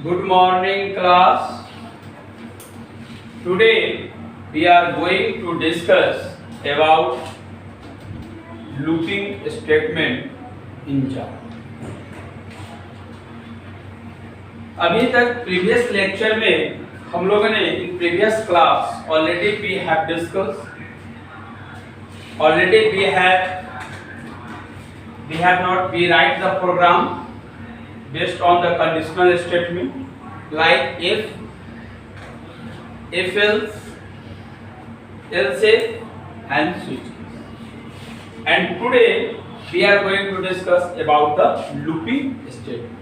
Good morning, class. Today we are going to discuss about looping statement in Java. अभी तक previous lecture में हम लोगों ने in previous class already we have discuss already we have not we write the program based on the conditional statement like if else if and switch. And today we are going to discuss about the looping statement.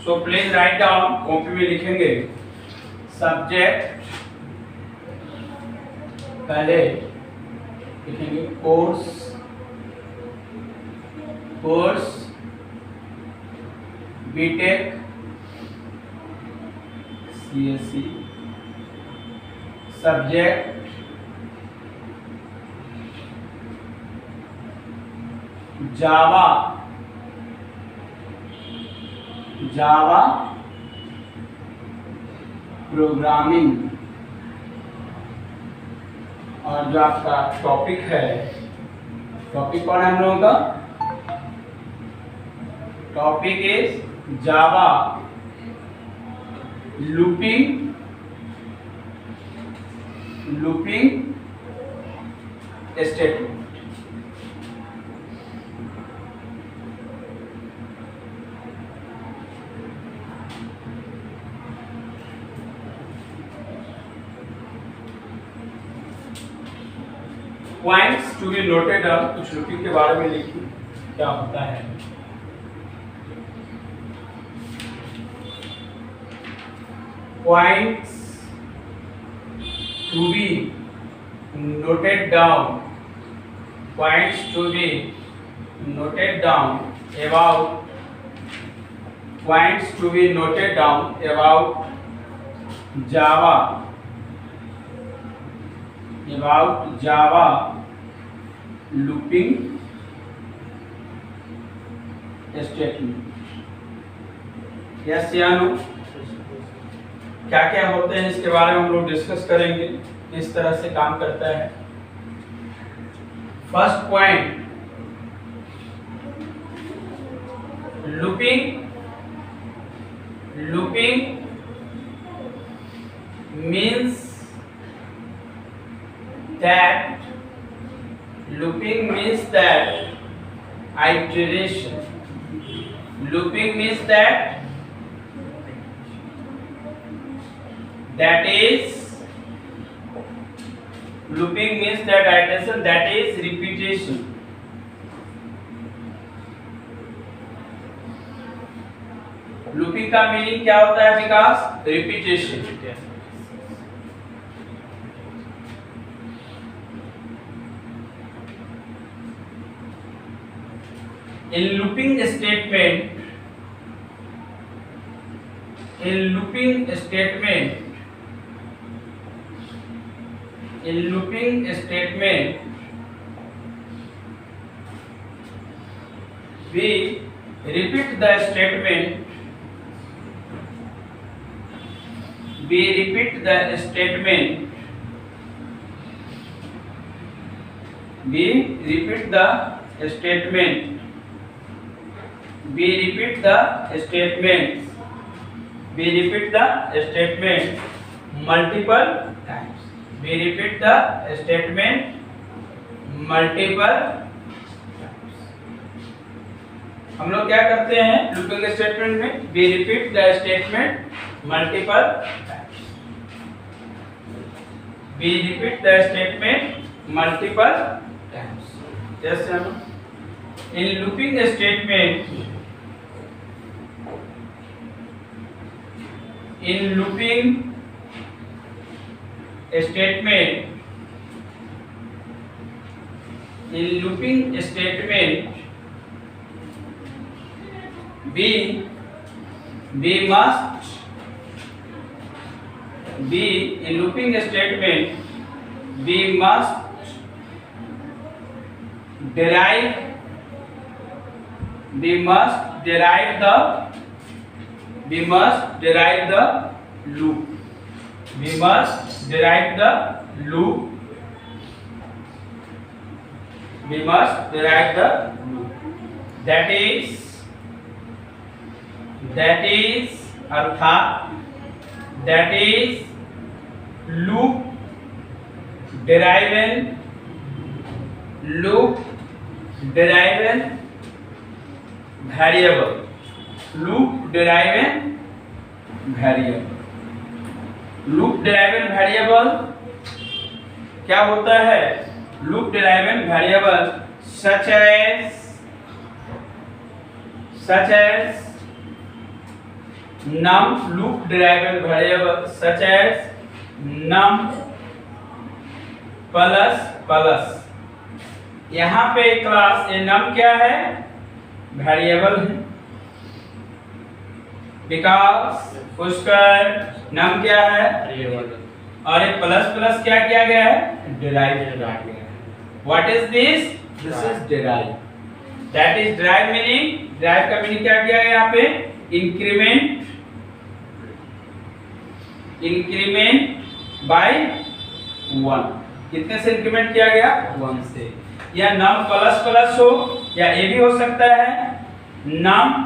So please write down, copy में लिखेंगे subject, पहले लिखेंगे course B Tech CSC, subject Java programming, और जो आपका topic है, topic कौन है हम लोगों का? Topic is Java looping statement. Points to be noted down, कुछ लूपिंग के बारे में लिखिए क्या होता है. Points to be noted down, points to be noted down about, points to be noted down about Java looping statement. Yes या no? क्या क्या होते हैं इसके बारे में हम लोग डिस्कस करेंगे, किस तरह से काम करता है. First point, looping means that iteration. Looping means that iteration, that is repetition. Looping का मीनिंग क्या होता है विकास? Repetition. In looping statement we repeat the statement multiple times. We repeat the statement multiple times. हम लोग क्या करते हैं looping statement में? We repeat the statement multiple times. We repeat the statement multiple times. Yes or no? In looping statement, we must derive the we must derive the loop. We must derive the loop. We must derive the loop. That is अर्थात that is loop deriven variable. Loop deriven variable क्या होता है? Loop deriven variable such as num. Loop deriven variable such as num plus. यहाँ पे class ए num क्या है? Variable है, because उसका num क्या है? और ये प्लस क्या किया गया है? डिराइव किया गया है. What is this? This is derive. That is derive meaning, derive का मीनिंग क्या किया है यहाँ पे? Increment by 1. कितने से इंक्रीमेंट किया गया? 1 से. या नम प्लस हो या ये भी हो सकता है नम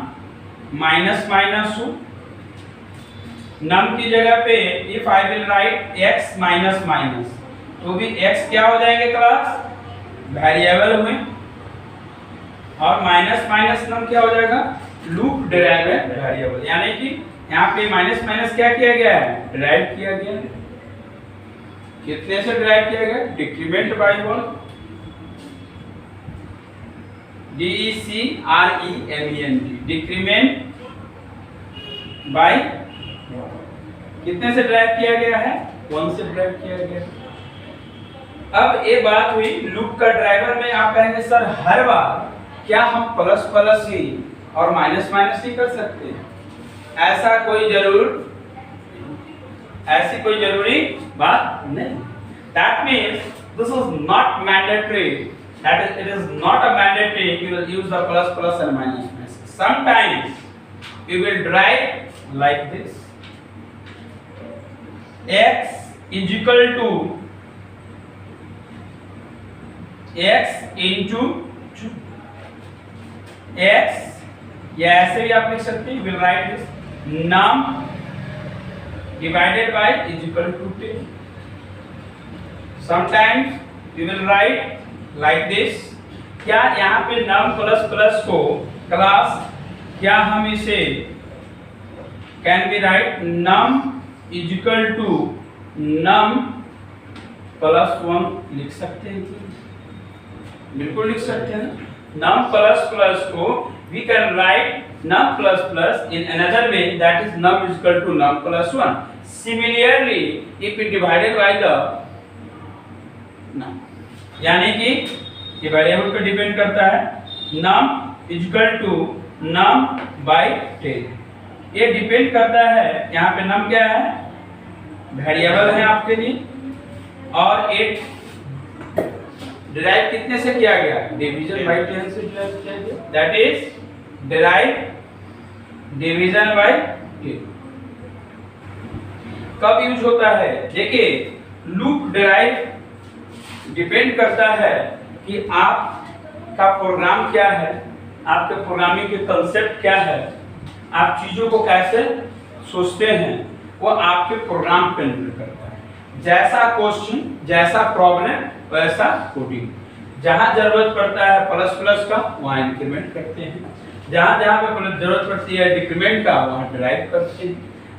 माइनस हो. नम की जगह पे if I will write x minus तो भी x क्या हो जाएंगे क्लास? वेरिएबल हुए. और माइनस नम क्या हो जाएगा? Loop derive variable. यानी कि यहाँ पे माइनस क्या किया गया है? डिराइव किया गया है. कितने से डिराइव किया गया? Decrement by 1. DECREMENT decrement by कितने से ड्राइव किया गया है? 1 से ड्राइव किया गया. अब ये बात हुई लूप का ड्राइवर में. आप कहेंगे सर हर बार क्या हम प्लस ही और माइनस ही कर सकते हैं? ऐसी कोई जरूरी बात नहीं. That means this is not mandatory. It is not a mandatory you will use the plus and minus. Sometimes you will derive like this. X is equal to x into 2. X या ऐसे भी आप लिख सकते हैं. You will write this num divided by is equal to 10. Sometimes you will write like this. क्या यहाँ पे num प्लस को क्लास क्या हम इसे can be write num is equal to num plus 1 लिख सकते हैं? बिल्कुल लिख सकते हैं. num plus को we can write num plus in another way, that is num is equal to num plus 1. Similarly if we divided by the num, यानी कि ये वेरिएबल पे डिपेंड करता है. num is equal to num by 10. ये depend करता है. यहाँ पे num क्या है? वेरिएबल है आपके लिए. और एक डिराइव कितने से किया गया? डिवीजन बाय 10 से डिराइव किया गया. That is derive division bye 10. कब यूज होता है? देखिए लूप डिराइव डिपेंड करता है कि आपका प्रोग्राम क्या है, आपके प्रोग्रामिंग के कंसेप्ट क्या है, आप चीजों को कैसे सोचते हैं, वो आपके प्रोग्राम पे निर्भर करता है. जैसा क्वेश्चन, जैसा प्रॉब्लम, वैसा कोडिंग. जहां जरूरत पड़ता है प्लस का वहां इंक्रीमेंट करते हैं. जहां पे जरूरत पड़ती है डिक्रीमेंट का वहां डिराइव करते हैं.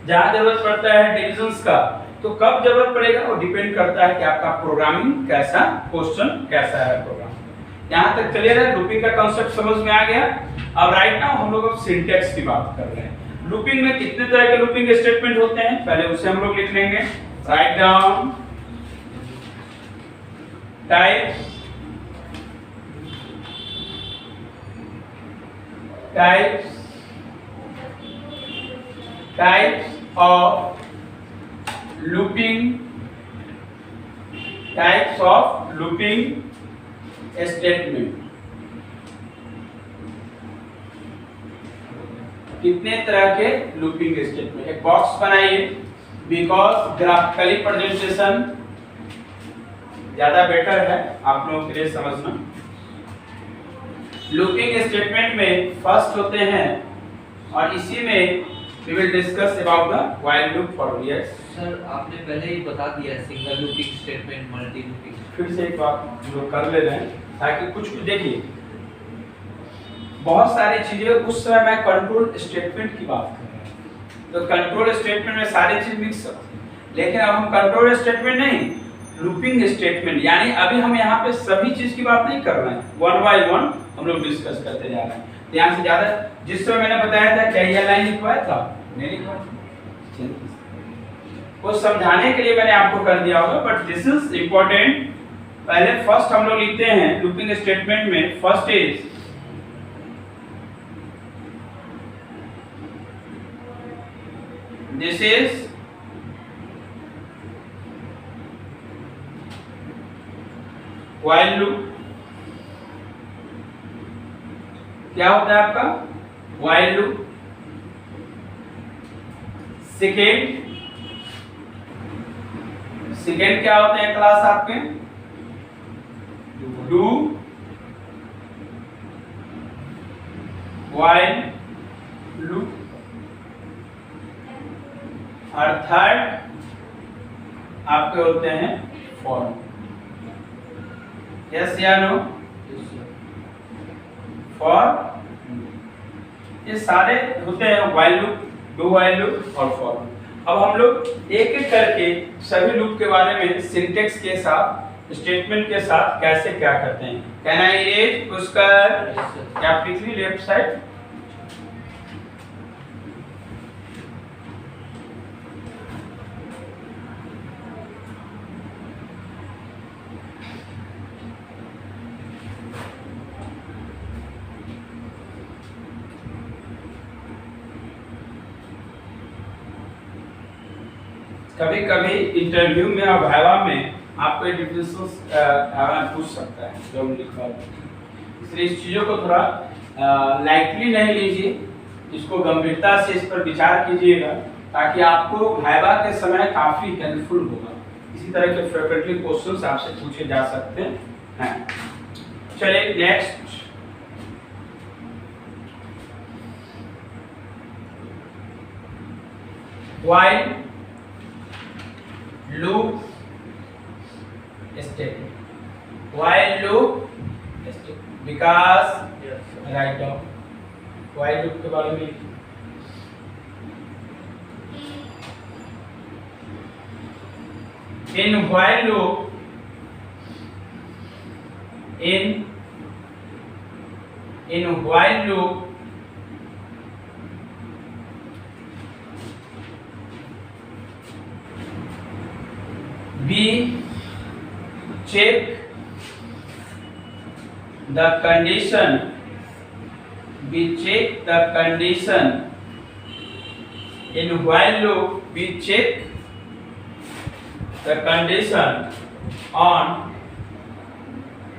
जहां जरूरत पड़ता है डिविजन्स का तो कब जरूरत पड़ेगा वो डिपेंड करता है कि आपका प्रोग्रामिंग कैसा, क्वेश्चन कैसा है प्रोग्राम. यहाँ तक क्लियर है? लूपिंग का कांसेप्ट समझ में आ गया. अब राइट नाउ हम लोग अब सिंटैक्स की बात कर रहे हैं. लूपिंग में कितने तरह के लूपिंग स्टेटमेंट होते हैं पहले उसे हम लोग लिख लेंगे. Write down types of looping statement. कितने तरह के लूपिंग स्टेटमेंट, एक बॉक्स बनाइए बिकॉज ग्राफिकली प्रेजेंटेशन ज्यादा बेटर है आप लोगों के लिए समझना। लूपिंग स्टेटमेंट में फर्स्ट होते हैं और इसी में we will discuss about the while loop for yes sir आपने पहले ही बता दिया single looping statement, multi looping. फिर से एक बार हम लोग कर ले रहे हैं ताकि कुछ देखिए बहुत सारी चीजें उस समय मैं कंट्रोल स्टेटमेंट की बात कर रहा हूं, तो कंट्रोल स्टेटमेंट में सारी चीज मिक्स है, लेकिन अब हम कंट्रोल स्टेटमेंट नहीं लूपिंग स्टेटमेंट, यानी अभी हम यहाँ पे सभी चीज की बात नहीं कर रहे हैं, वन बाय वन हम लोग डिस्कस करते जा रहे हैं। ध्यान से ज्यादा जिस समय मैंने बताया था क्या यह लाइन लिखवाया था, नहीं लिखवाया, वो समझाने के लिए मैंने आपको कर दिया होगा, बट दिस इज इंपॉर्टेंट। पहले फर्स्ट हम लोग लिखते हैं लूपिंग स्टेटमेंट में, first is this is while loop. क्या होता है आपका व्हाइल लूप। सेकेंड क्या होते हैं क्लास आपके, डू व्हाइल लूप, और थर्ड आपके होते हैं फॉर। यस या नो, फॉर, ये सारे होते हैं while loop, do while loop और फॉर। अब हम लोग एक एक करके सभी लूप के बारे में सिंटेक्स के साथ, स्टेटमेंट के साथ कैसे क्या करते हैं। कैन आई इरेज उसका कैपिटली लेफ्ट साइड, कभी कभी इंटरव्यू में और वाइवा में आपको ये डिफरेंसेस पूछ सकता है जो हम लिखवा रहे हैं, इसलिए इस चीज़ों को थोड़ा लाइटली नहीं लीजिए, इसको गंभीरता से इस पर विचार कीजिएगा ताकि आपको वाइवा के समय काफ़ी हेल्पफुल होगा। इसी तरह के फ्रीक्वेंटली क्वेश्चंस आपसे पूछे जा सकते हैं। चलिए next, while loop statement, while loop statement, Vikas write down while loop के बारे में लिखिए। In while loop, in while loop we check the condition, we check the condition, in while loop we check the condition on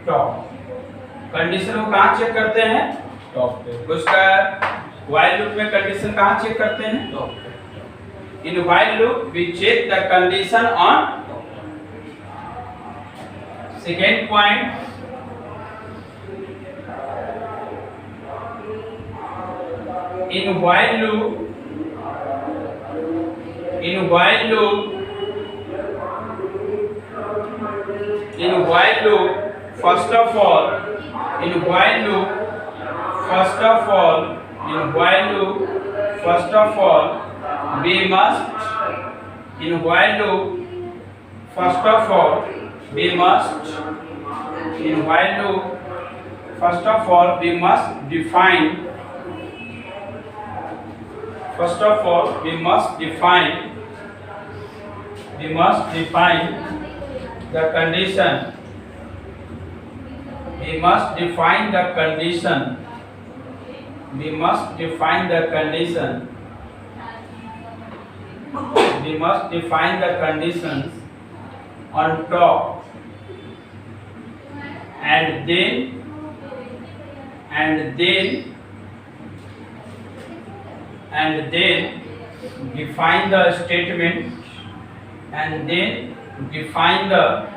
top, condition को कहाँ check करते हैं, top पे। उसका व्हाइल लूप में कंडीशन कहाँ चेक करते हैं, टॉप पे। In while loop we check the condition on top. Second point, in while loop, in while loop, in while loop first of all, in while loop, first of all, in while loop, first of all, we must, in while loop, first of all, we must, in while loop, first of all, we must define, first of all, we must define, we must define the condition, we must define the condition, we must define the condition, we must define the conditions on top, and then and then define the statement, and then define the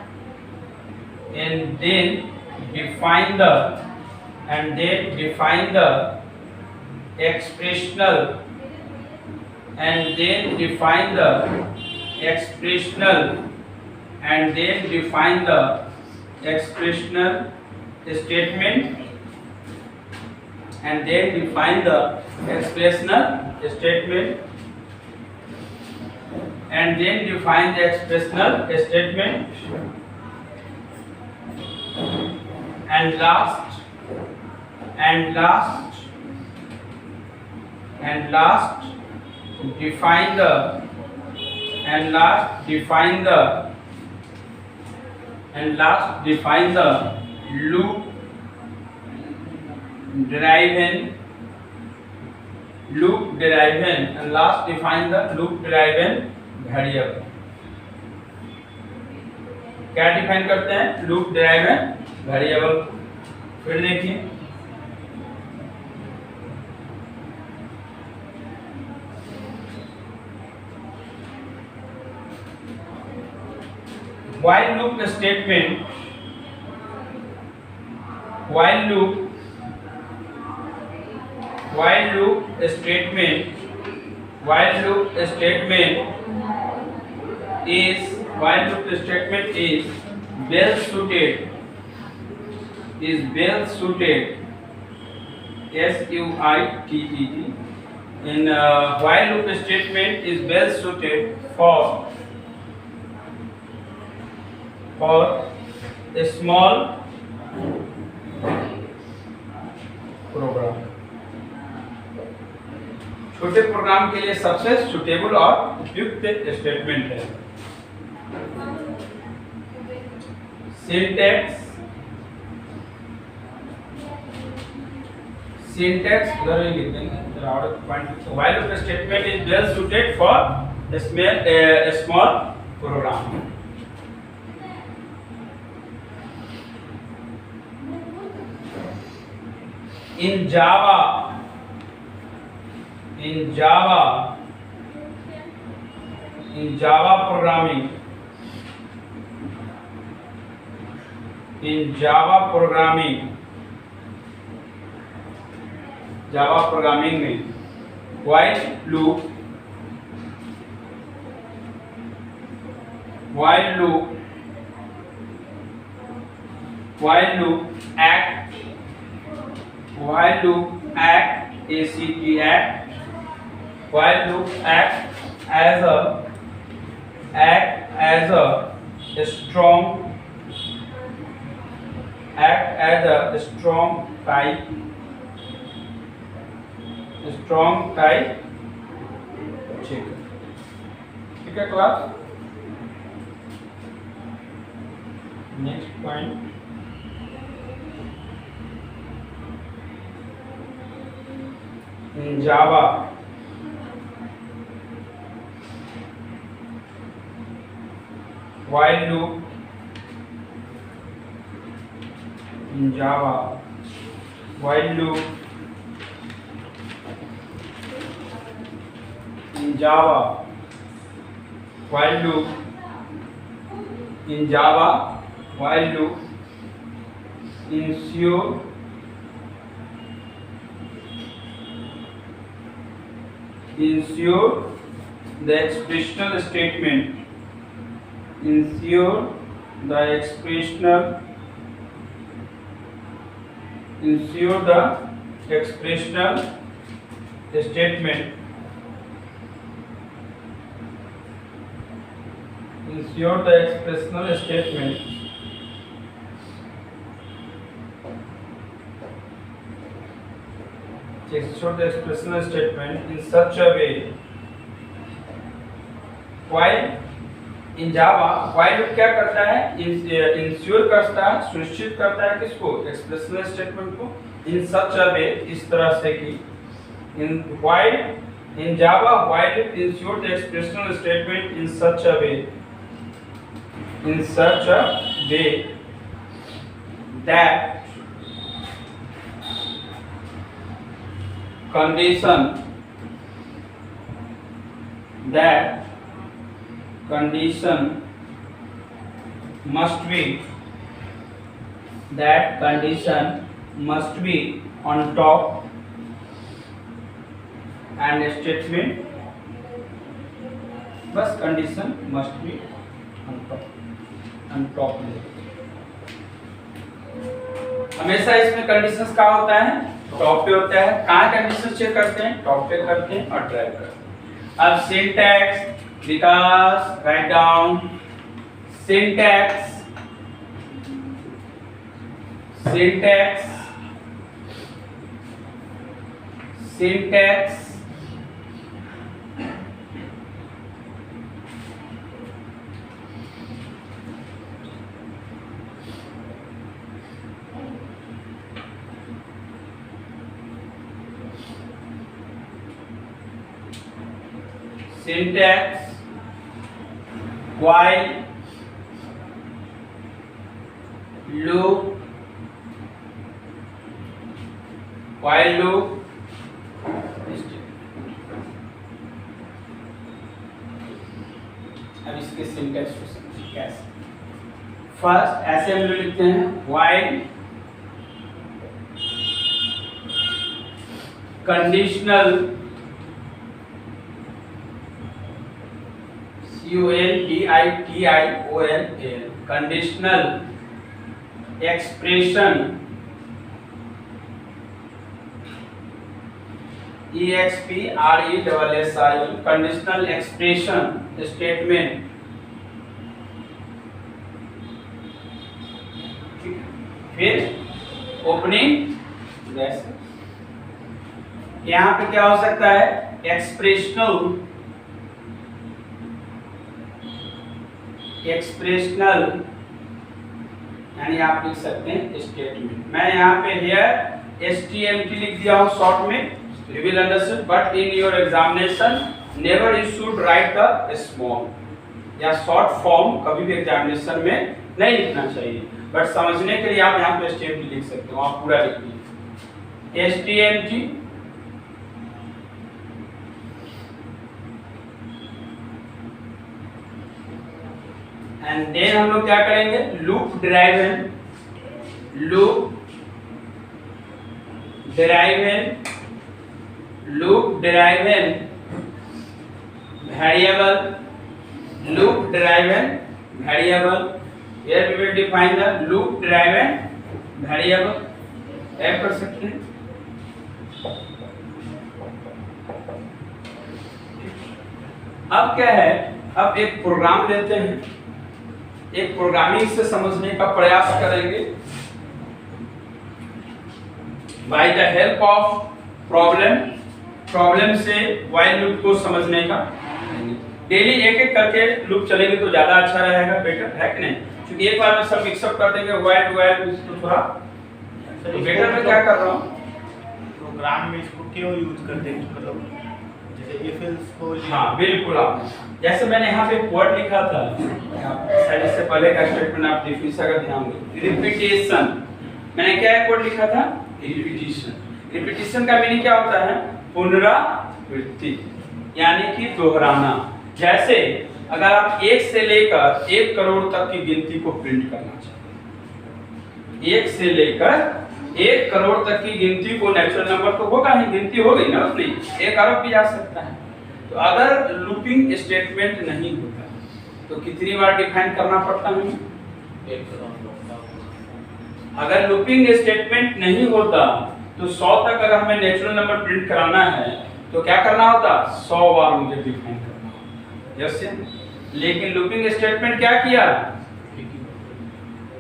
and then define the and then define the expressional, and then define the expressional, and then define the expressional statement, and then define the expressional statement, and then define the expressional statement, and last define the loop deriven, and last define the loop deriven variable. क्या define करते हैं? Loop deriven variable. फिर देखिए, while loop statement is well suited, SUITED, in while loop statement is well suited for a small program. छोटे programme के लिए सबसे suitable और उपयुक्त स्टेटमेंट है. सिंटैक्स उधर ही लिख देंगे. while loop statement is well suited for a small program. In Java programming, में while loop act as a strong type checker. ठीक है class. Next point, in Java while loop while loop in Java while loop ensure the expressional statement in such a way. While in Java while loop क्या करता है? Ensure करता है, सुनिश्चित करता है किसको? एक्सप्रेशनल स्टेटमेंट को. इन सच अ वे, इस तरह से कि in Java while loop ensure the expressional statement in such a way that condition that condition must be on top and statement, बस condition must be on top हमेशा इसमें कंडीशंस कहाँ होता है, टॉप पे होता है। कहाँ कंडीशन चेक करते हैं, टॉप पे करते हैं और ड्राइव करते हैं। अब syntax Vikas, write down syntax syntax while loop अब इसके सिंटैक्स को समझिए कैसे। फर्स्ट ऐसे हम लोग लिखते हैं while conditional CONDITION conditional expression EXPRESSION conditional expression statement फिर ओपनिंग यहाँ पे क्या हो सकता है, एक्सप्रेशनल यानी आप लिख सकते हैं स्टेटमेंट। मैं यहाँ पे हियर STMT लिख दिया हूँ शॉर्ट में, you will understand, but in your examination never you should write the small या शॉर्ट फॉर्म कभी भी एग्जामिनेशन में नहीं लिखना चाहिए, बट समझने के लिए आप यहाँ पे STMT लिख सकते हो, आप पूरा लिख लीजिए STMT एंड देन हम लोग क्या करेंगे, loop driven variable here we will define the loop driven variable add कर सकते हैं। अब क्या है, अब एक प्रोग्राम लेते हैं, एक प्रोग्रामिंग से समझने का प्रयास करेंगे bye the help of problem से व्हाइल लूप को समझने का। डेली एक एक करके लूप चलेंगे तो ज्यादा अच्छा रहेगा, बेटर है कि नहीं, क्योंकि एक बार में सब मिक्सअप कर देंगे व्हाइल तो थोड़ा तो बेटर मैं क्या कर रहा हूँ, प्रोग्राम में इसको क्यों यूज करते हैं, मतलब जैसे इफ एल्स को। हाँ बिल्कुल, आप जैसे मैंने यहाँ पे वर्ड लिखा था, शायद इससे पहले का स्टेटमेंट आप डिफिनेशन का ध्यान दें, रिपीटेशन। मैंने क्या एक वर्ड लिखा था, रिपीटेशन का मीनिंग क्या होता है, पुनरावृत्ति यानी कि दोहराना। जैसे अगर आप 1 से लेकर 1 करोड़ तक की गिनती को प्रिंट करना चाहते, 1 से लेकर 1 करोड़ तक की गिनती को, नेचुरल नंबर तो होगा ही, गिनती हो गई ना उसमें, 1 अरब भी जा सकता है। तो अगर लूपिंग स्टेटमेंट नहीं होता तो कितनी बार डिफाइन करना पड़ता है, अगर लूपिंग स्टेटमेंट नहीं होता तो 100 तक अगर हमें नेचुरल नंबर प्रिंट कराना है तो क्या करना होता, 100 बार मुझे डिफाइन करना होता। यस, लेकिन लूपिंग स्टेटमेंट क्या किया,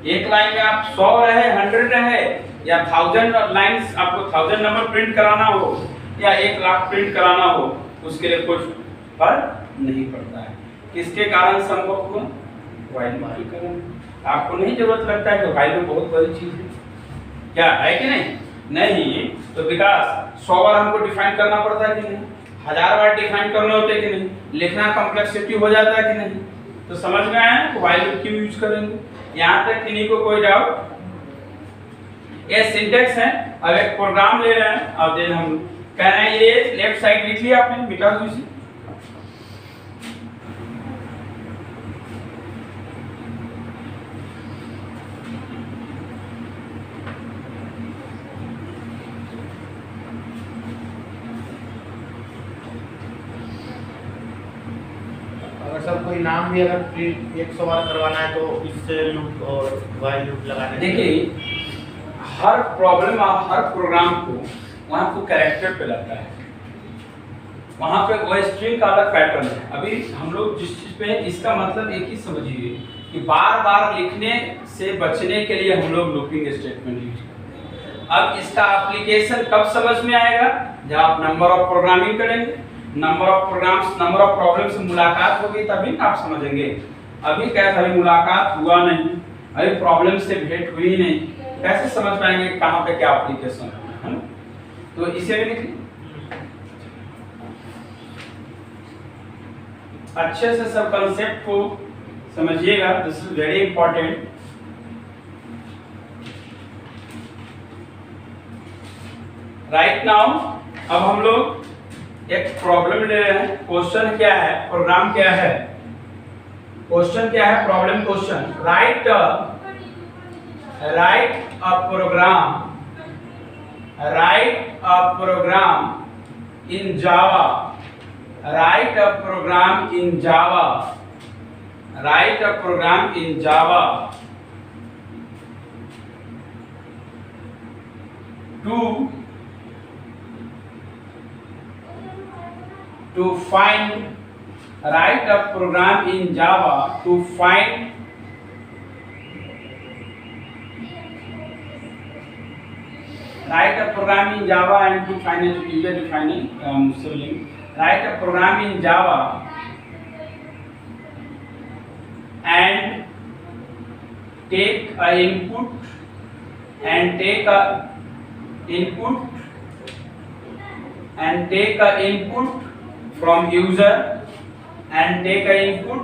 एक लाइन में आप 100 रहे, 100 रहे या 1000 लाइंस, आपको 1000 नंबर प्रिंट कराना हो या 1 लाख प्रिंट कराना हो, उसके लिए कुछ फर्क नहीं पड़ता है। किसके कारण संभव हुआ, व्हाइल लूप के कारण। आपको नहीं जरूरत लगता है कि व्हाइल लूप बहुत बड़ी चीज है, क्या है कि नहीं, तो विकास 100 बार हमको डिफाइन करना पड़ता है कि नहीं, 1000 बार डिफाइन करने होते हैं कि नहीं, लिखना कॉम्प्लेक्सिटी हो जाता है कि नहीं। तो समझ में आया कि व्हाइल लूप क्यों यूज करेंगे, यहाँ तक किन्हीं को कोई डाउट। ये सिंटैक्स है। अब एक प्रोग्राम ले रहे हैं और देन हम कह रहे हैं, ये लेफ्ट साइड लिख लिया आपने, मिटा दो इसे, सर कोई नाम भी अगर 100 बार करवाना है तो इससे लूप और वाइल लूप लगाने से देखिए हर प्रॉब्लम और हर प्रोग्राम को वहाँ को कैरेक्टर पे लगता है, वहाँ पे वो स्ट्रिंग का अलग पैटर्न है। अभी हम लोग जिस चीज़ पे हैं इसका मतलब एक ही समझिए कि बार बार लिखने से बचने के लिए हम लोग लूपिंग स्टेटमेंट यूज करते हैं। अब इसका एप्लीकेशन कब समझ में आएगा, जब आप नंबर ऑफ प्रोग्रामिंग करेंगे, number of programs, number of problem से मुलाकात होगी तभी आप समझेंगे। अभी क्या था, अभी मुलाकात हुआ नहीं, अभी प्रॉब्लम से भेंट हुई नहीं, कैसे समझ पाएंगे कहाँ पे क्या एप्लीकेशन है ना? तो इसे भी लिखिए अच्छे से, सब कंसेप्ट को समझिएगा, this is very important. Right now अब हम लोग एक प्रॉब्लम ले रहे हैं। क्वेश्चन क्या है, प्रोग्राम क्या है, क्वेश्चन क्या है, problem question. Write a program, write a program in Java, write a program in Java, write a program in Java to find, write a program in Java to find write a program in Java and to find a user defining sibling. Write a program in Java and take a input and take a input and take a input from user and take a input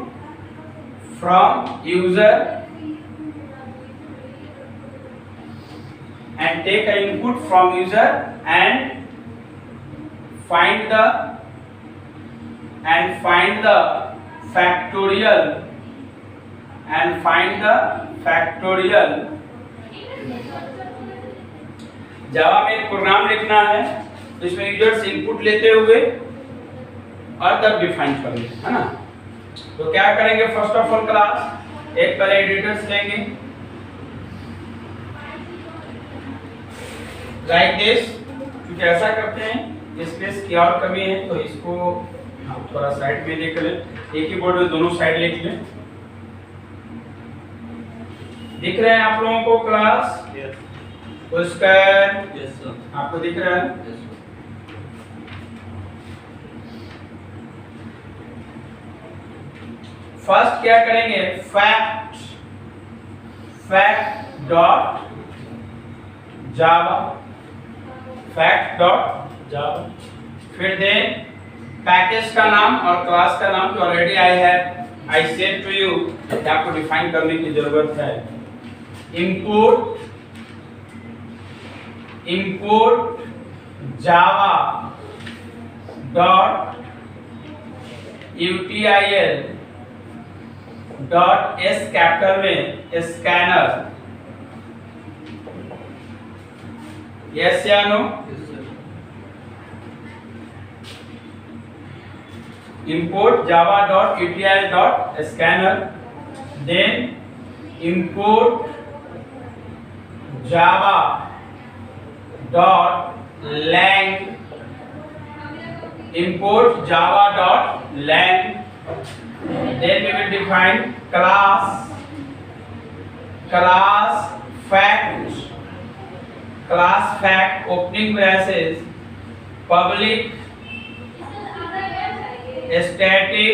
from user and take a input from user and find the factorial and find the factorial। जावा में एक programme लिखना है तो इसमें user से input लेते हुए और तब डिफाइन करेंगे, है ना? तो क्या करेंगे, फर्स्ट ऑफ ऑल क्लास एक पहले एडिटर्स लेंगे लाइक दिस, क्योंकि ऐसा करते हैं स्पेस की और कमी है तो इसको हम थोड़ा साइड में देख लें, एक ही बोर्ड में दोनों साइड लिख लें। दिख रहे हैं आप लोगों को क्लास? उसका आपको दिख रहा है? फर्स्ट क्या करेंगे, फैक्ट डॉट जावा, फैक्ट डॉट जावा, फिर दें पैकेज का नाम और क्लास का नाम, तो already I said to you आपको डिफाइन करने की जरूरत है। Import Java dot util dot S capital में स्कैनर, यस या no? import java dot util dot scanner, then import java dot lang, import java dot lang, then we will define class fact opening braces public static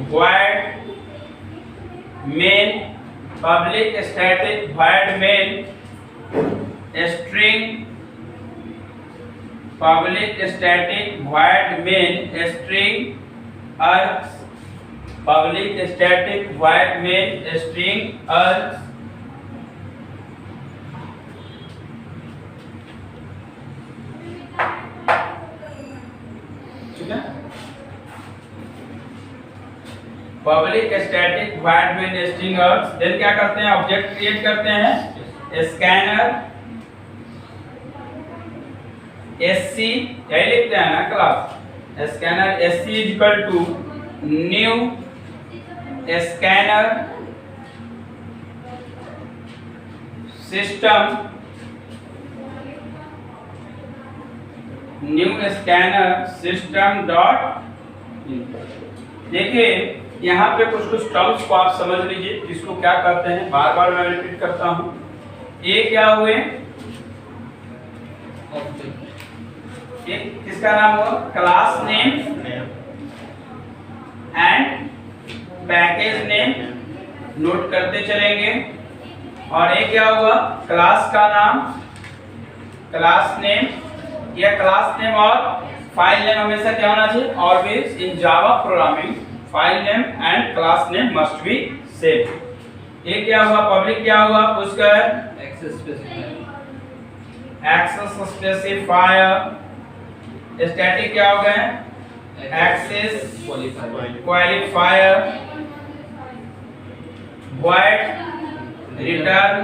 void main, public static void main string, public static void main string args, public static void main string args, public static void main string args। Then क्या करते हैं, object create करते हैं scanner sc, यही लिखते हैं ना class, scanner SC is equal to new scanner system dot. देखिए यहाँ पे कुछ टर्म्स को आप समझ लीजिए, इसको क्या करते हैं, बार बार मैं रिपीट करता हूँ। ये क्या हुए, एक किसका नाम हुआ, class name and package name note करते चलेंगे। और ये क्या हुआ, क्लास का नाम, क्लास नेम, या क्लास नेम और फाइल नेम हमेशा क्या होना चाहिए, always in Java programming file name and class name must be same. ये क्या हुआ, पब्लिक क्या हुआ, उसका एक्सेस स्पेसिफायर, स्टैटिक क्या हो गए, access qualifier, void return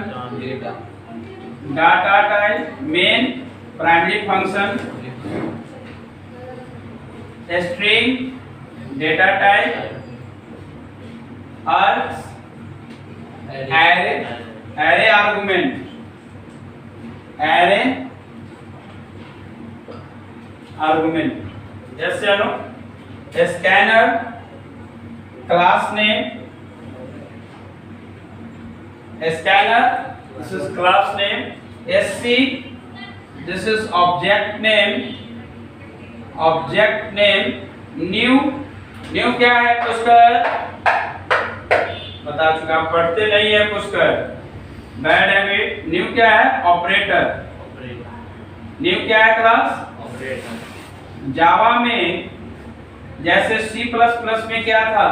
data type, main primary function, string data type, अर्थ एरे आर्गुमेंट, जैसे नो scanner class name, scanner this is class name, SC this is object name, new क्या है, पुष्कर बता चुका, पढ़ते नहीं है पुष्कर, बैड हैबिट। न्यू क्या है, ऑपरेटर। न्यू क्या है, क्लास ऑपरेटर। जावा में जैसे C++ में क्या था,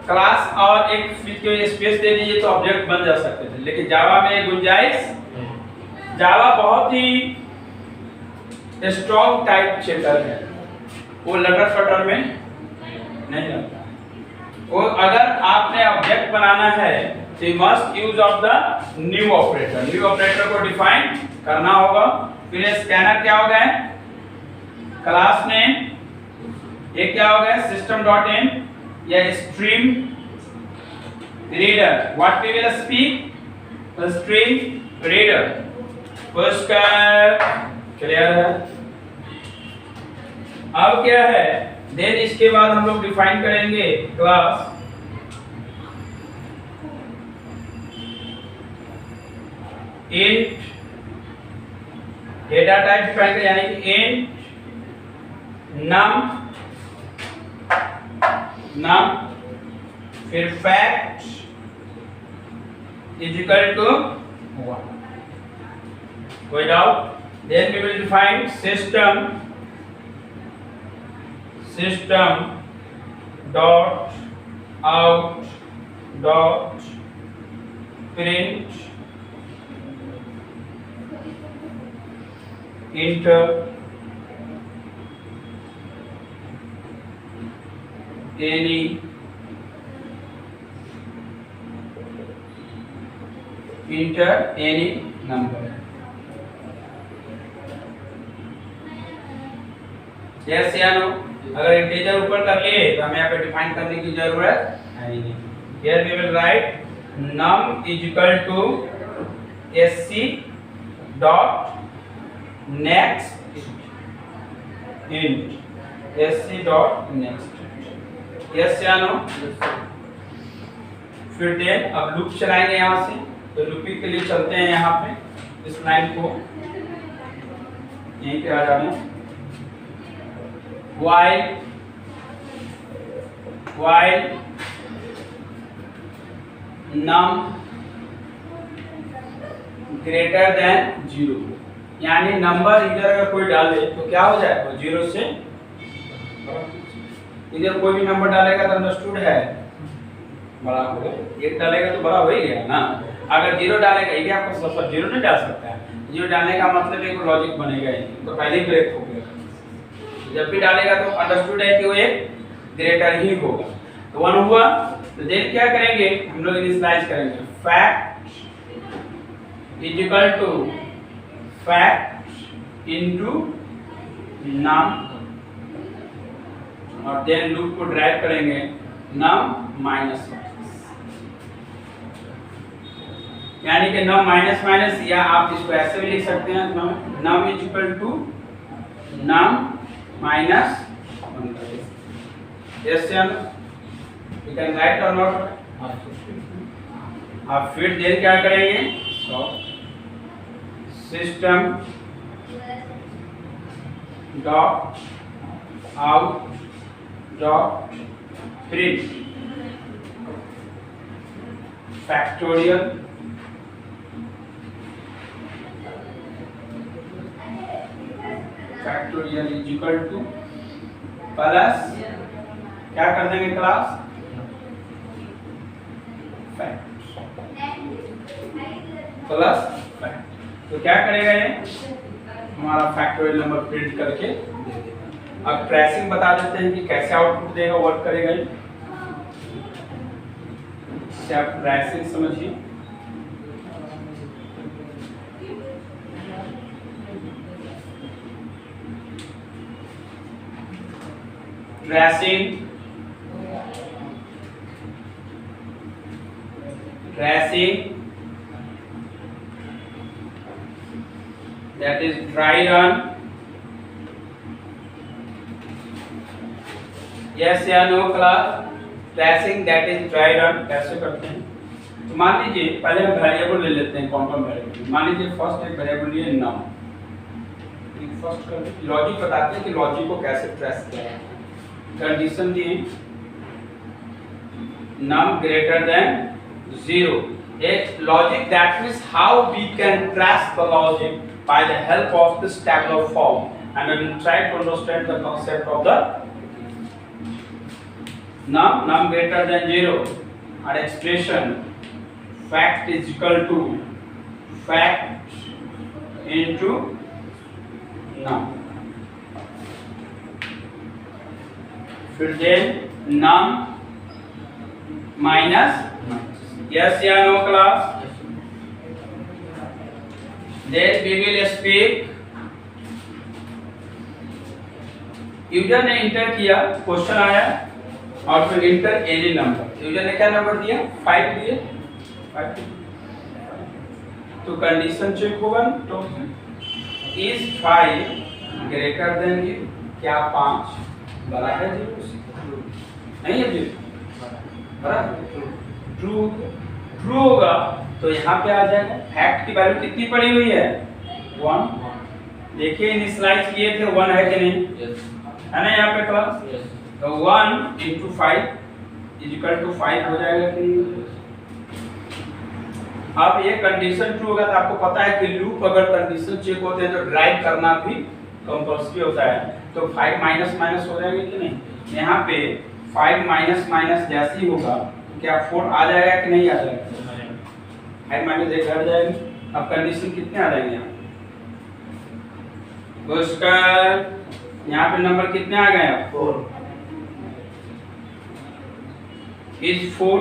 क्लास और एक स्पेस दे दीजिए तो ऑब्जेक्ट बन जा सकते थे, लेकिन जावा में गुंजाइश, जावा बहुत ही स्ट्रॉन्ग टाइप चैप्टर है, वो लटर फटर में नहीं लगता। वो अगर आपने ऑब्जेक्ट बनाना है तो you must use of the new operator, new operator को डिफाइन करना होगा। फिर स्कैनर क्या हो गया, क्लास नेम, ये क्या हो गया, सिस्टम डॉट इन या stream reader, what we will speak, stream reader. Pushkar clear है। अब क्या है, देन इसके बाद हम लोग डिफाइन करेंगे class int data type define करें, यानी कि इंट नम फिर फैक्ट इज इक्वल टू 1। कोई doubt? Then we will define system dot out dot print enter any enter any number। Yes या नो? अगर इंटीजर ऊपर कर लिए तो हमें यहाँ पे डिफाइन करने की जरूरत है नहीं। Here we will write num is equal to sc dot next int, sc dot next। Yes या नो? फिर देन अब लूप चलाएंगे यहाँ से, तो लूपिंग के लिए चलते हैं यहाँ पे, इस लाइन को यहीं पे आ जाना, while num greater than 0, यानी नंबर इधर अगर कोई डाले तो क्या हो जाए, वो 0 से, इधर कोई भी नंबर डालेगा तो अंडरस्टूड है बड़ा होगा, 1 डालेगा तो बड़ा हो ही गया ना। अगर 0 डालेगा, ये आपको सब 0 नहीं डाल सकता है, 0 डालने का मतलब एक लॉजिक बनेगा ही, तो पहले ही ब्रेक हो गया। जब भी डालेगा तो अंडरस्टूड है कि वो एक ग्रेटर ही होगा, तो 1 हुआ। तो देन क्या करेंगे, हम लोग इनिशियलाइज करेंगे, fact is equal to fact into num और देन लूप को ड्राइव करेंगे नम माइनस, यानी कि नम माइनस माइनस, या आप इसको ऐसे भी लिख सकते हैं num is equal to num minus 1। Yes या नो, यू कैन राइट और नॉट। अब फिर देन क्या करेंगे, system dot out dot print factorial is equal to plus क्या कर देंगे क्लास फैक्ट प्लस फैक्ट। तो क्या करेगा ये, हमारा फैक्टोरियल नंबर प्रिंट करके दे देगा। अब ट्रेसिंग बता देते हैं कि कैसे आउटपुट देगा, वर्क करेगा ये। इससे आप ट्रेसिंग समझिए। Tracing that is dry run, yes या no class, tracing that is dry run कैसे करते हैं। तो मान लीजिए पहले हम वेरिएबल ले लेते हैं, कौन कौन वेरिएबल। मान लीजिए फर्स्ट एक वेरिएबल लिए नम, फर्स्ट कर लॉजिक बताते हैं कि लॉजिक को कैसे ट्रेस किया है। कंडीशन दिए नम greater than 0, a logic that means how we can trace the logic by the help of this tabular form, and we will try to understand the concept of the num greater than 0, our expression fact is equal to fact into num, फिर then num minus yes या no class, then we will speak। User ने inter किया, question आया और फिर inter any number. User ने क्या number दिया, 5 दिए, 5। तो कंडीशन चेक होगा, तो इज 5 ग्रेटर देन 0, क्या 5 बड़ा है 0 से, नहीं है 0 बड़ा, ट्रू ट्रू होगा तो यहाँ पे आ जाएगा। फैक्ट की वैल्यू कितनी पड़ी हुई है, 1। देखिए इनिशियलाइज किए थे 1 है कि नहीं, है ना यहाँ पे क्लास। तो 1 into 5 इज इक्वल टू 5 हो जाएगा कि नहीं। अब ये कंडीशन ट्रू होगा तो आपको पता है कि लूप अगर कंडीशन चेक होते हैं तो ड्राइव करना भी कंपल्सरी होता है। तो 5 माइनस माइनस हो जाएगा कि नहीं। यहाँ पे 5 माइनस माइनस जैसे ही होगा क्या 4 आ जाएगा कि नहीं आ जाएगा, 5 माइनस 1 घट जाएगा। अब कंडीशन कितने आ जाएंगे यहाँ, उसका यहाँ पे नंबर कितने आ गए आप, 4। Is 4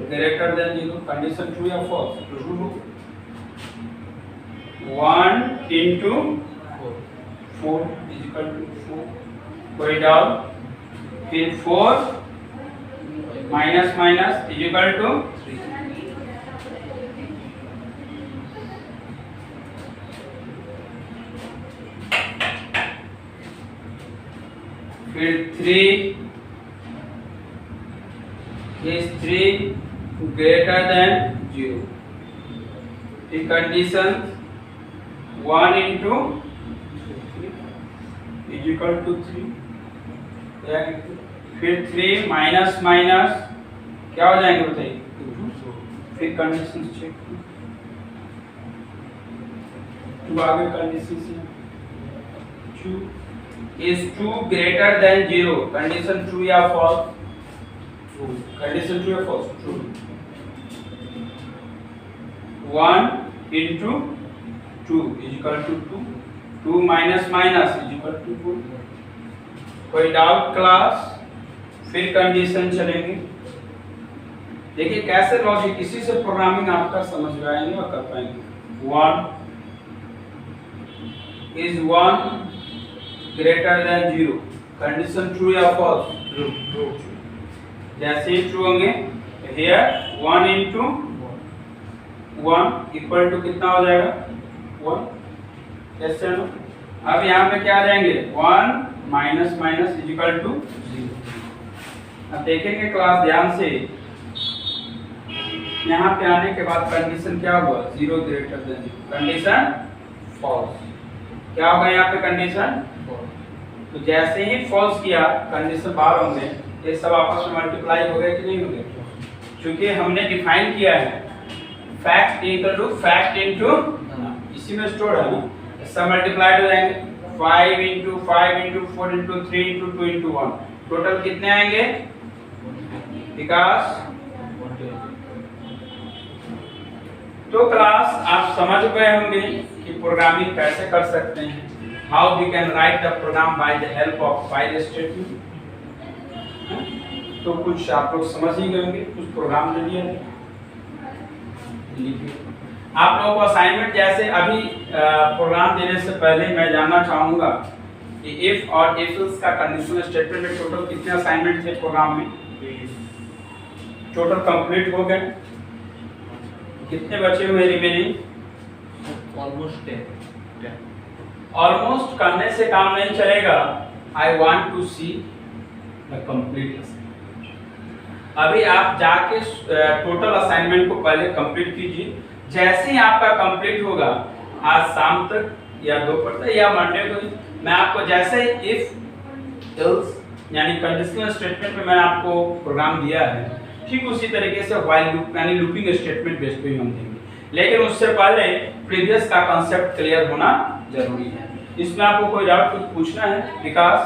greater than 0, condition true या false, true. 1 into 4 is equal to 4, कोई डाउट। फिर 4 minus minus is equal to 3। फिर 3 is 3 greater than 0. The condition 1 into 3 is equal to 3. फिर 3 माइनस माइनस क्या हो जाएंगे बताइए, फिर कंडीशन चेक तो आगे कंडीशन से 2 is 2 greater than 0, condition true या फॉल्स, ट्रू। कंडीशन ट्रू या false, true. 1 into 2 is equal to 2, 2 minus minus is equal to 4। कोई डाउट क्लास, फिर कंडीशन चलेंगे। देखिए कैसे लॉजिक, इसी से प्रोग्रामिंग आपका समझ में आएंगे और कर पाएंगे। 1 is 1 greater than 0, condition true या फॉल्स? ट्रू। जैसे ही ट्रू होंगे हियर 1 into 1 इक्वल टू कितना हो जाएगा? 1। कैसे ना? अब यहाँ पे क्या आ जाएंगे? 1 minus minus is equal to 0। अब देखेंगे क्लास ध्यान से, यहाँ पे आने के बाद कंडीशन क्या हुआ? 0 ग्रेटर देन 0, कंडीशन फॉल्स। क्या होगा यहाँ पे? कंडीशन। तो जैसे ही फॉल्स किया कंडीशन बाहर होंगे, ये सब आपस में मल्टीप्लाई हो गए कि नहीं हो गए? क्योंकि हमने डिफाइन किया है फैक्ट इक्वल फैक्ट इनटू, इसी में स्टोर है ना, सब मल्टीप्लाइड हो जाएंगे। 5 into 5 into 4 into 3 into 2 into 1, total कितने आएंगे विकास? तो क्लास आप समझ गए होंगे कि प्रोग्रामिंग कैसे कर सकते हैं, how we can write the program by the help of while statement. तो कुछ आप लोग समझ ही गए होंगे, कुछ प्रोग्राम दे दिया है, लिखिए। आप लोगों को असाइनमेंट जैसे अभी प्रोग्राम देने से पहले मैं जानना चाहूंगा कि इफ और इफ एल्स का कंडीशनल स्टेटमेंट में टोटल कितने असाइनमेंट थे प्रोग्राम में? टोटल कंप्लीट हो गए? कितने बचे हुए रिमेनिंग? ऑलमोस्ट 10। ऑलमोस्ट करने से काम नहीं चलेगा, I want to see the complete assignment. अभी आप जाके टोटल असाइनमेंट को पहले कंप्लीट कीजिए, जैसे ही आपका कंप्लीट होगा आज शाम तक या दोपहर तक या मंडे को, मैं आपको जैसे इफ एल्स यानी कंडीशनल स्टेटमेंट में मैंने आपको प्रोग्राम दिया है, ठीक उसी तरीके से व्हाइल लूप यानी लूपिंग स्टेटमेंट बेस पे हम देंगे। लेकिन उससे पहले प्रीवियस का कांसेप्ट क्लियर होना जरूरी है। इसमें आपको कोई डाउट कुछ पूछना है विकास?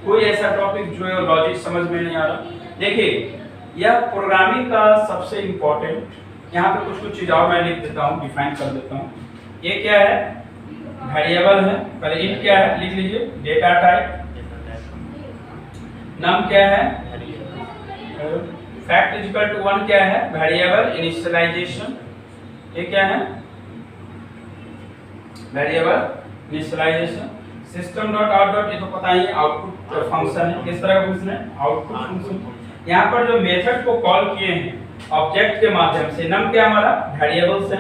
कोई ऐसा टॉपिक जो लॉजिक समझ में नहीं आ रहा? देखिए यह प्रोग्रामिंग का सबसे इम्पोर्टेंट, यहाँ पे कुछ चीज और मैं लिख देता हूँ, डिफाइन कर देता हूँ। ये क्या है? वेरिएबल है। पहले इंट क्या है लिख लीजिए, डेटा टाइप। नम क्या है? फैक्ट इज इक्वल टू 1 क्या है? Variable initialisation. ये क्या है? Variable initialisation. System dot out dot, ये तो पता ही आउटपुट फंक्शन है। किस तरह का फंक्शन है? Output function. यहाँ पर जो मेथड को कॉल किए हैं ऑब्जेक्ट के माध्यम से, नम क्या हमारा? वेरिएबल से,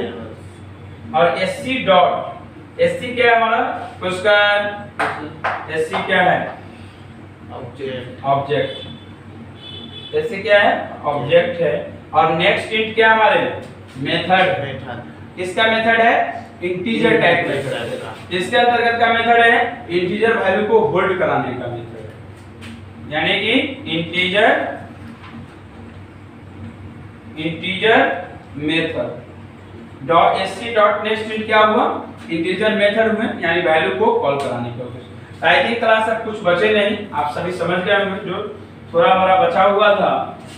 और एससी डॉट, एससी क्या है हमारा? उसका एससी क्या है? ऑब्जेक्ट। एससी क्या है? ऑब्जेक्ट है। और नेक्स्ट इंट क्या हमारे? मेथड। किसका मेथड है? Integer type method. इसके अंतर्गत का मेथड है इंटीजर वैल्यू को होल्ड कराने का मेथड है, यानी कि integer method dot SC dot next int क्या हुआ? इंटीजर मेथड हुए, यानी वैल्यू को कॉल कराने का। आई थिंक क्लास अब कुछ बचे नहीं, आप सभी समझ गए होंगे। जो थोड़ा हमारा बचा हुआ था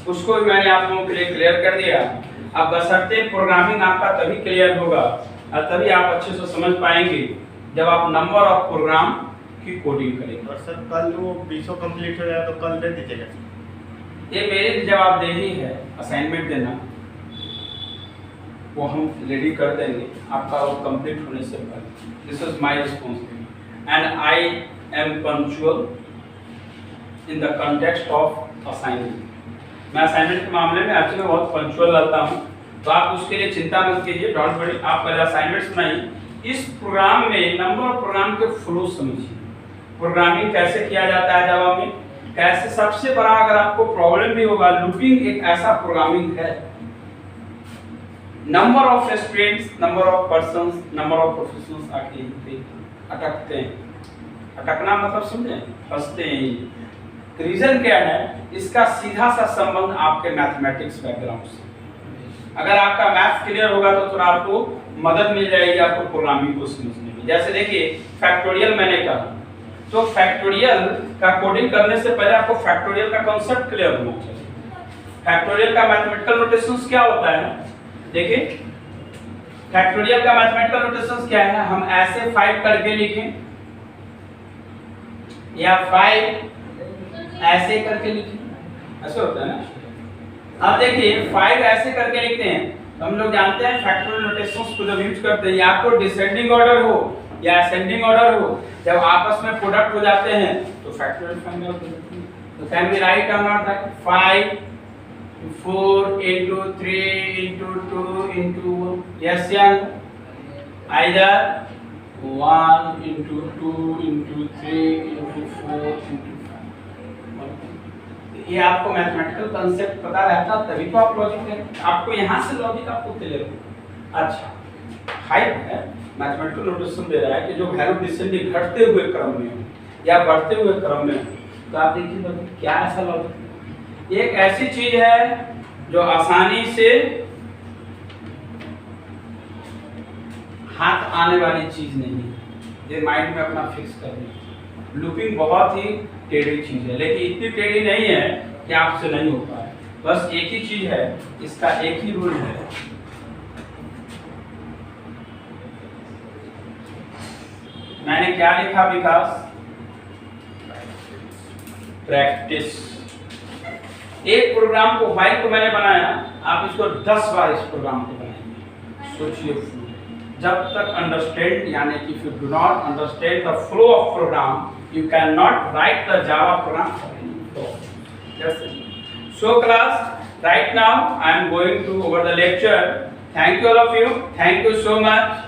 उसको भी मैंने आप लोगों के लिए क्लियर कर दिया। अब बशर्ते प्रोग्रामिंग आपका तभी क्लियर होगा और तभी आप अच्छे से समझ पाएंगे जब आप नंबर ऑफ प्रोग्राम की कोडिंग करेंगे। और सर कल वो 20 कंप्लीट हो जाए तो कल दे दीजिएगा। ये मेरी जवाबदेही है, असाइनमेंट देना वो हम रेडी कर देंगे आपका वो कंप्लीट होने से पहले। This is my responsibility and I am punctual in the context of assignment. मैं असाइनमेंट के मामले में एक्चुअली बहुत पंक्चुअल रहता हूँ, तो आप उसके लिए चिंता मत कीजिए, डोंट वरी। आप पहले असाइनमेंट्स बनाइए। इस प्रोग्राम में नंबर ऑफ प्रोग्राम के फ्लो समझिए, प्रोग्रामिंग कैसे किया जाता है जावा में, कैसे। सबसे बड़ा अगर आपको प्रॉब्लम भी होगा, लूपिंग एक ऐसा प्रोग्रामिंग है, number of students, number of persons, number of professionals आके अटकते हैं। अटकना मतलब समझे, फंसते हैं। रीजन क्या है? इसका सीधा सा संबंध आपके मैथमेटिक्स बैकग्राउंड से। अगर आपका मैथ क्लियर होगा तो थोड़ा आपको मदद मिल जाएगी आपको प्रोग्रामिंग को समझने में। जैसे देखिए फैक्टोरियल मैंने कहा, तो फैक्टोरियल का कोडिंग करने से पहले आपको फैक्टोरियल का कांसेप्ट क्लियर होना चाहिए। फैक्टोरियल का मैथमेटिकल नोटेशंस क्या होता है? देखिए फैक्टोरियल का मैथमेटिकल नोटेशंस क्या है? हम ऐसे 5 करके लिखें या 5 ऐसे करके लिखें, ऐसे होता है ना। अब देखिए 5 ऐसे करके लिखते हैं, तो हम लोग जानते हैं फैक्टोरियल नोटेशंस को जब यूज करते हैं, या तो डिसेंडिंग ऑर्डर हो या असेंडिंग ऑर्डर हो, जब आपस में प्रोडक्ट हो जाते हैं तो फैक्टोरियल फॉर्मूला हो जाती है। तो कैन वी राइट और not right 5 4 into 3 into 2 into yes young either 1 into 2 into 3 into 4 into 5। ये आपको मैथमेटिकल कांसेप्ट पता रहता तभी तो आप लॉजिक करें, आपको यहाँ से लॉजिक आपको क्लियर हो। अच्छा, हाइट है मैथमेटिकल नोटेशन दे रहा है कि जो वैल्यू डिसेंडिंग घटते हुए क्रम में हो या बढ़ते हुए क्रम में हो, तो आप देखिए क्या ऐसा लॉजिक, एक ऐसी चीज है जो आसानी से हाथ आने वाली चीज नहीं है, ये माइंड में अपना फिक्स कर लीजिए। लूपिंग बहुत ही टेढ़ी चीज है, लेकिन इतनी टेढ़ी नहीं है कि आपसे नहीं हो पाए। बस एक ही चीज है, इसका एक ही रूल है, मैंने क्या लिखा विकास, प्रैक्टिस। एक प्रोग्राम को फाइल को मैंने बनाया, आप इसको 10 बार इस प्रोग्राम को बनाएंगे। सोचिए, जब तक अंडरस्टैंड यानी कि if you do not understand the flow of program you can not write the Java program. So class, right now I am going to over the lecture. Thank you all of you. Thank you so much.